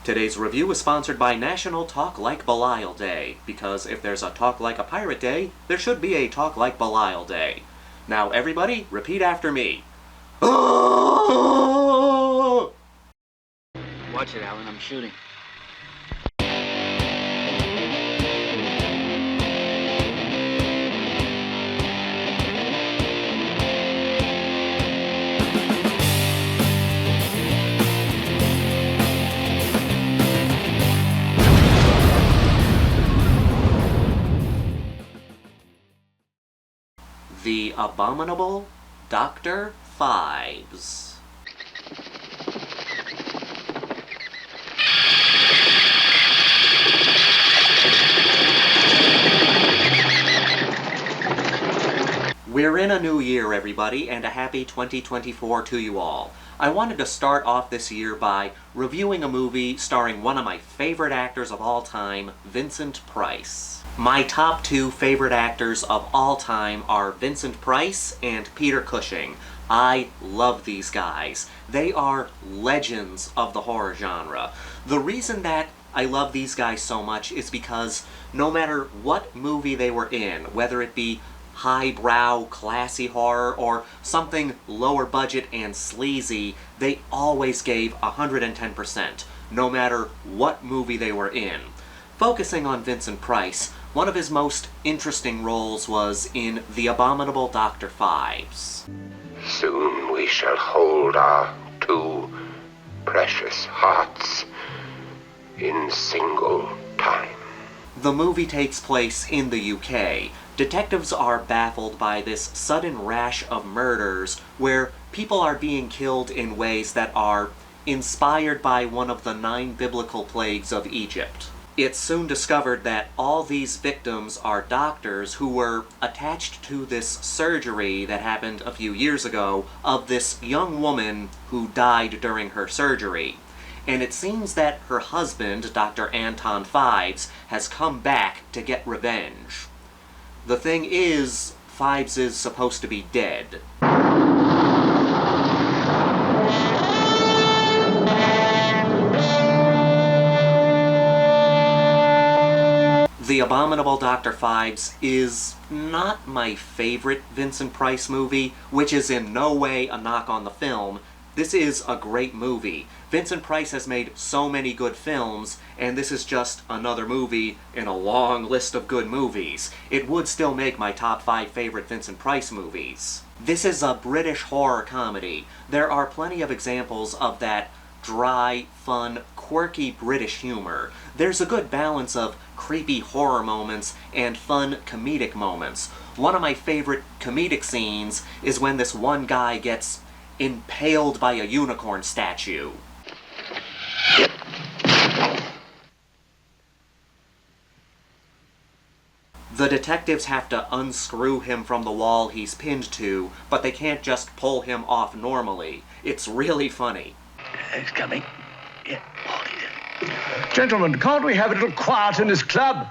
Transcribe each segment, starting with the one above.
Today's review is sponsored by National Talk Like Belial Day, because if there's a Talk Like a Pirate Day, there should be a Talk Like Belial Day. Now everybody, repeat after me. Watch it, Alan, I'm shooting. The Abominable Dr. Phibes. We're in a new year, everybody, and a happy 2024 to you all. I wanted to start off this year by reviewing a movie starring one of my favorite actors of all time, Vincent Price. My top two favorite actors of all time are Vincent Price and Peter Cushing. I love these guys. They are legends of the horror genre. The reason that I love these guys so much is because no matter what movie they were in, whether it be highbrow, classy horror, or something lower budget and sleazy, they always gave 110%, no matter what movie they were in. Focusing on Vincent Price, one of his most interesting roles was in The Abominable Dr. Phibes. Soon we shall hold our two precious hearts in single time. The movie takes place in the UK. Detectives are baffled by this sudden rash of murders where people are being killed in ways that are inspired by one of the 9 biblical plagues of Egypt. It's soon discovered that all these victims are doctors who were attached to this surgery that happened a few years ago of this young woman who died during her surgery. And it seems that her husband, Dr. Anton Phibes, has come back to get revenge. The thing is, Phibes is supposed to be dead. The Abominable Dr. Phibes is not my favorite Vincent Price movie, which is in no way a knock on the film. This is a great movie. Vincent Price has made so many good films, and this is just another movie in a long list of good movies. It would still make my top 5 favorite Vincent Price movies. This is a British horror comedy. There are plenty of examples of that dry, fun, quirky British humor. There's a good balance of creepy horror moments and fun comedic moments. One of my favorite comedic scenes is when this one guy gets impaled by a unicorn statue. The detectives have to unscrew him from the wall he's pinned to, but they can't just pull him off normally. It's really funny. He's coming. Yeah, hold it. Gentlemen, can't we have a little quiet in this club?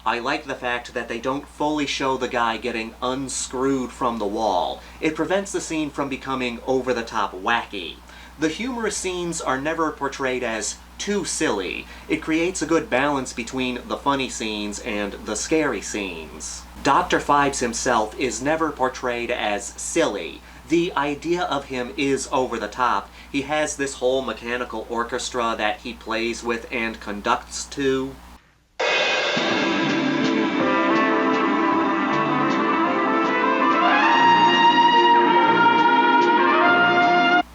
I like the fact that they don't fully show the guy getting unscrewed from the wall. It prevents the scene from becoming over-the-top wacky. The humorous scenes are never portrayed as too silly. It creates a good balance between the funny scenes and the scary scenes. Dr. Phibes himself is never portrayed as silly. The idea of him is over the top. He has this whole mechanical orchestra that he plays with and conducts to.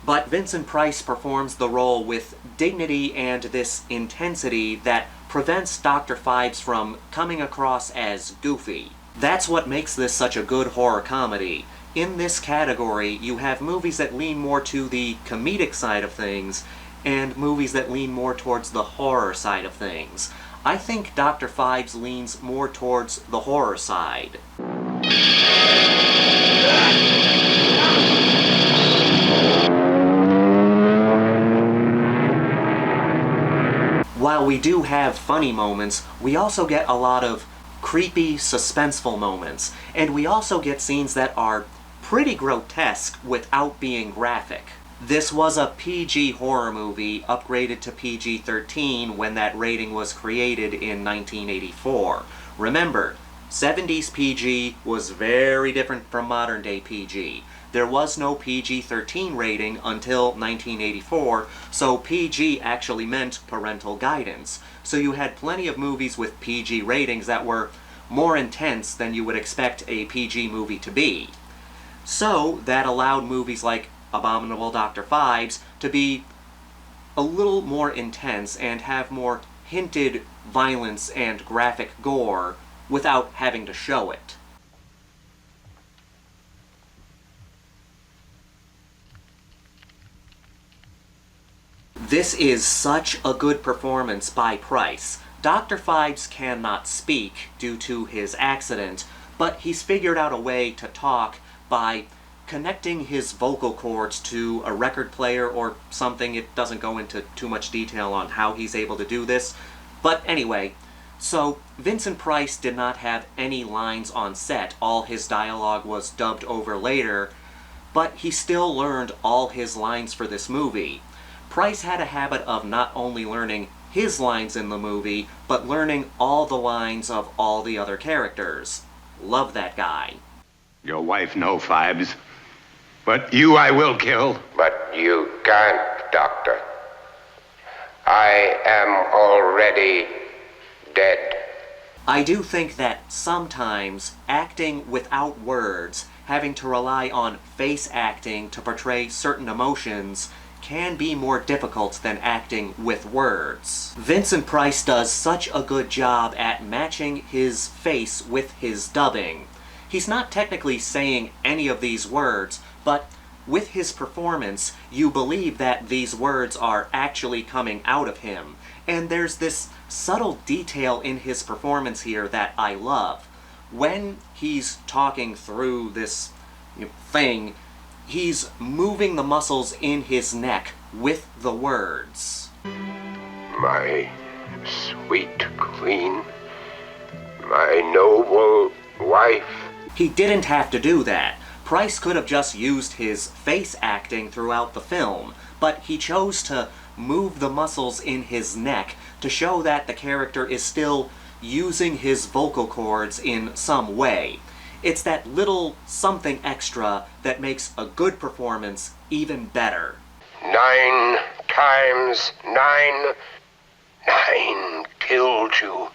But Vincent Price performs the role with dignity and this intensity that prevents Dr. Phibes from coming across as goofy. That's what makes this such a good horror comedy. In this category, you have movies that lean more to the comedic side of things, and movies that lean more towards the horror side of things. I think Dr. Phibes leans more towards the horror side. While we do have funny moments, we also get a lot of creepy, suspenseful moments, and we also get scenes that are pretty grotesque without being graphic. This was a PG horror movie upgraded to PG-13 when that rating was created in 1984. Remember, 70s PG was very different from modern day PG. There was no PG-13 rating until 1984, so PG actually meant parental guidance. So you had plenty of movies with PG ratings that were more intense than you would expect a PG movie to be. So that allowed movies like Abominable Dr. Phibes to be a little more intense and have more hinted violence and graphic gore without having to show it. This is such a good performance by Price. Dr. Phibes cannot speak due to his accident, but he's figured out a way to talk by connecting his vocal cords to a record player or something. It doesn't go into too much detail on how he's able to do this. But anyway, so Vincent Price did not have any lines on set. All his dialogue was dubbed over later, but he still learned all his lines for this movie. Price had a habit of not only learning his lines in the movie, but learning all the lines of all the other characters. Love that guy. Your wife, no, Phibes. But you I will kill. But you can't, Doctor. I am already dead. I do think that sometimes acting without words, having to rely on face acting to portray certain emotions, can be more difficult than acting with words. Vincent Price does such a good job at matching his face with his dubbing. He's not technically saying any of these words, but with his performance, you believe that these words are actually coming out of him. And there's this subtle detail in his performance here that I love. When he's talking through this thing, he's moving the muscles in his neck with the words. My sweet queen, my noble wife. He didn't have to do that. Price could have just used his face acting throughout the film, but he chose to move the muscles in his neck to show that the character is still using his vocal cords in some way. It's that little something extra that makes a good performance even better. 9 times 9. 9 killed you.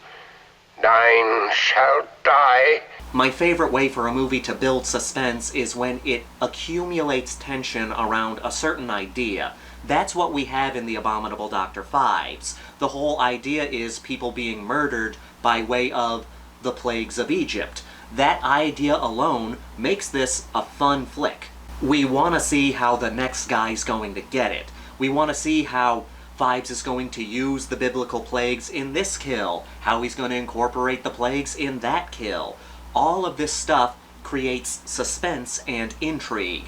9 shall die. My favorite way for a movie to build suspense is when it accumulates tension around a certain idea. That's what we have in the Abominable Dr. Phibes. The whole idea is people being murdered by way of the plagues of Egypt. That idea alone makes this a fun flick. We want to see how the next guy's going to get it. We want to see how Phibes is going to use the biblical plagues in this kill, how he's going to incorporate the plagues in that kill. All of this stuff creates suspense and intrigue.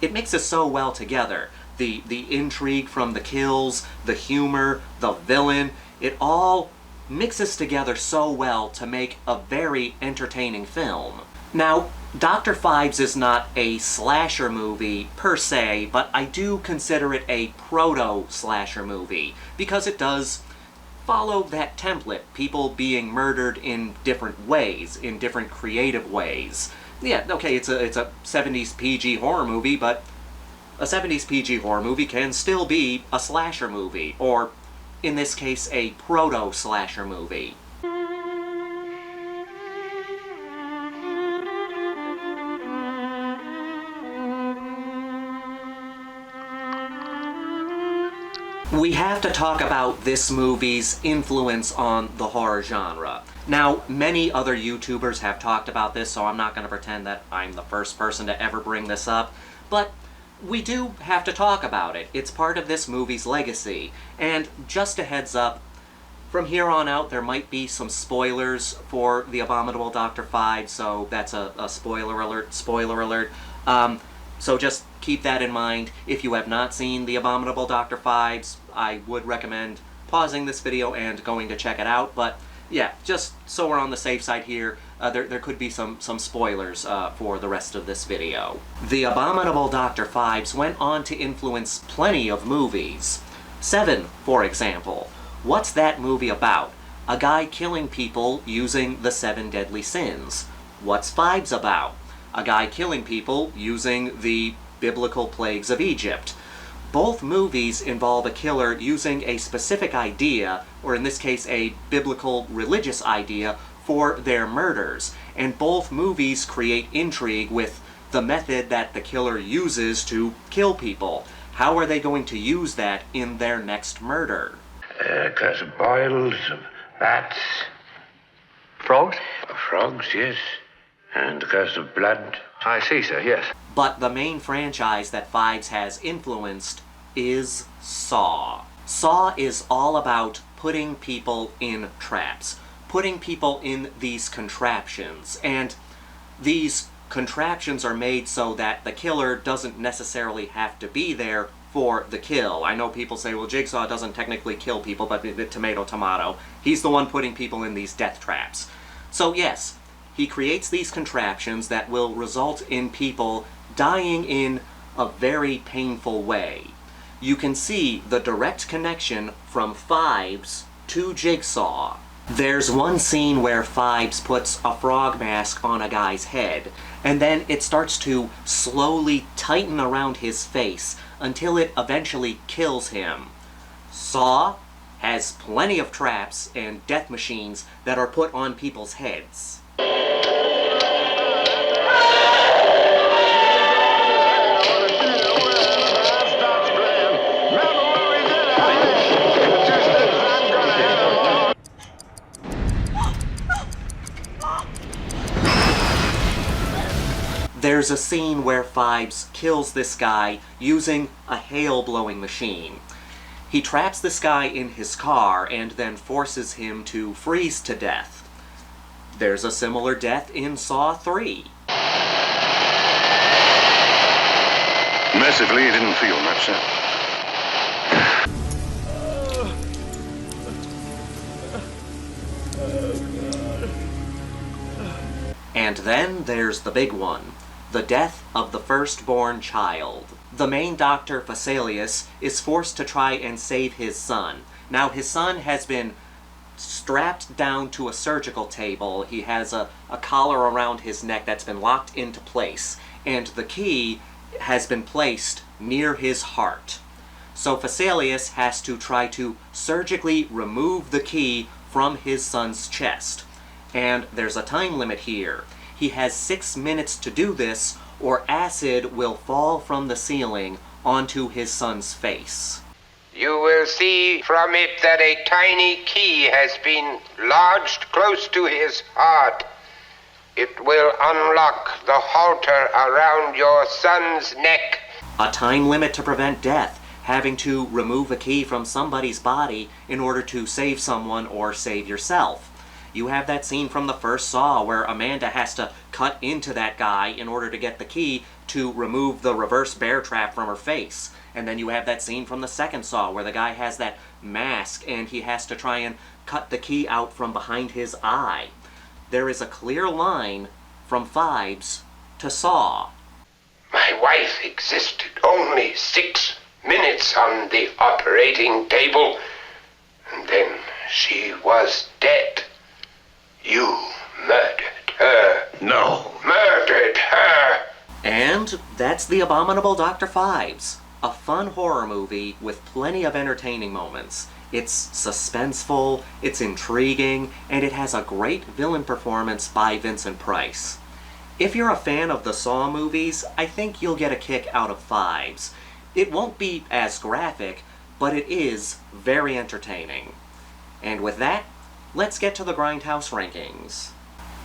It mixes so well together. The intrigue from the kills, the humor, the villain, it all mixes together so well to make a very entertaining film. Now, Dr. Phibes is not a slasher movie per se, but I do consider it a proto-slasher movie, because it does follow that template, people being murdered in different ways, in different creative ways. Yeah, okay, it's a 70s PG horror movie, but a 70s PG horror movie can still be a slasher movie, or in this case, a proto-slasher movie. We have to talk about this movie's influence on the horror genre. Now, many other YouTubers have talked about this, so I'm not going to pretend that I'm the first person to ever bring this up, but we do have to talk about it. It's part of this movie's legacy. And just a heads up, from here on out there might be some spoilers for The Abominable Dr. Phibes, so that's a spoiler alert, so just keep that in mind. If you have not seen The Abominable Dr. Phibes, I would recommend pausing this video and going to check it out, but yeah, just so we're on the safe side here, there could be some spoilers for the rest of this video. The Abominable Dr. Phibes went on to influence plenty of movies. Seven, for example. What's that movie about? A guy killing people using the 7 deadly sins. What's Phibes about? A guy killing people using the biblical plagues of Egypt. Both movies involve a killer using a specific idea, or in this case a biblical religious idea, for their murders. And both movies create intrigue with the method that the killer uses to kill people. How are they going to use that in their next murder? Cause of boils, of bats. Frogs? Frogs, yes. And because of blood. I see, sir, yes. But the main franchise that Phibes has influenced is Saw. Saw is all about putting people in traps, putting people in these contraptions, and these contraptions are made so that the killer doesn't necessarily have to be there for the kill. I know people say, well, Jigsaw doesn't technically kill people, but tomato, tomato. He's the one putting people in these death traps. So yes, he creates these contraptions that will result in people dying in a very painful way. You can see the direct connection from Phibes to Jigsaw. There's one scene where Phibes puts a frog mask on a guy's head, and then it starts to slowly tighten around his face until it eventually kills him. Saw has plenty of traps and death machines that are put on people's heads. There's a scene where Phibes kills this guy using a hail-blowing machine. He traps this guy in his car and then forces him to freeze to death. There's a similar death in Saw 3. Mercifully, he didn't feel much, sir. And then there's the big one, the death of the firstborn child. The main doctor, Phibes, is forced to try and save his son. Now, his son has been strapped down to a surgical table. He has a collar around his neck that's been locked into place, and the key has been placed near his heart. So Phibes has to try to surgically remove the key from his son's chest. And there's a time limit here. He has 6 minutes to do this, or acid will fall from the ceiling onto his son's face. You will see from it that a tiny key has been lodged close to his heart. It will unlock the halter around your son's neck. A time limit to prevent death, having to remove a key from somebody's body in order to save someone or save yourself. You have that scene from the first Saw where Amanda has to cut into that guy in order to get the key to remove the reverse bear trap from her face. And then you have that scene from the second Saw where the guy has that mask and he has to try and cut the key out from behind his eye. There is a clear line from Phibes to Saw. My wife existed only 6 minutes on the operating table, and then she was dead. You murdered her. No. Murdered her. And that's The Abominable Dr. Phibes. A fun horror movie with plenty of entertaining moments. It's suspenseful, it's intriguing, and it has a great villain performance by Vincent Price. If you're a fan of the Saw movies, I think you'll get a kick out of Phibes. It won't be as graphic, but it is very entertaining. And with that, let's get to the Grindhouse rankings.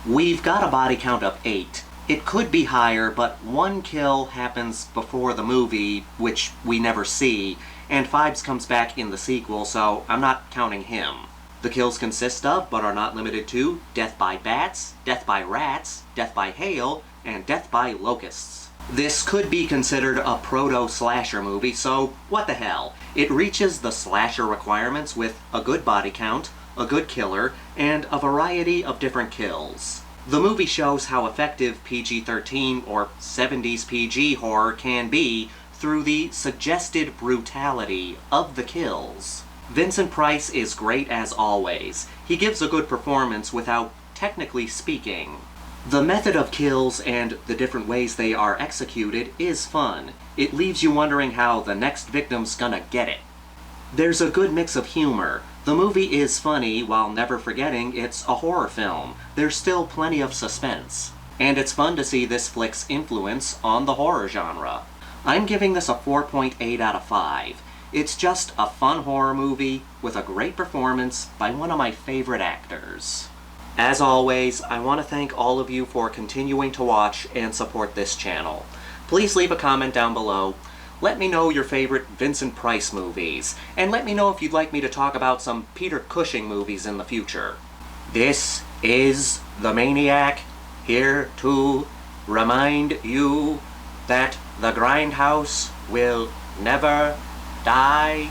We've got a body count of 8. It could be higher, but one kill happens before the movie, which we never see, and Phibes comes back in the sequel, so I'm not counting him. The kills consist of, but are not limited to, death by bats, death by rats, death by hail, and death by locusts. This could be considered a Proto-Slasher movie, so what the hell. It reaches the slasher requirements with a good body count, a good killer, and a variety of different kills. The movie shows how effective PG-13 or 70s PG horror can be through the suggested brutality of the kills. Vincent Price is great as always. He gives a good performance without technically speaking. The method of kills and the different ways they are executed is fun. It leaves you wondering how the next victim's gonna get it. There's a good mix of humor. The movie is funny while never forgetting it's a horror film. There's still plenty of suspense. And it's fun to see this flick's influence on the horror genre. I'm giving this a 4.8 out of 5. It's just a fun horror movie with a great performance by one of my favorite actors. As always, I want to thank all of you for continuing to watch and support this channel. Please leave a comment down below. Let me know your favorite Vincent Price movies, and let me know if you'd like me to talk about some Peter Cushing movies in the future. This is the Maniac, here to remind you that the grindhouse will never die.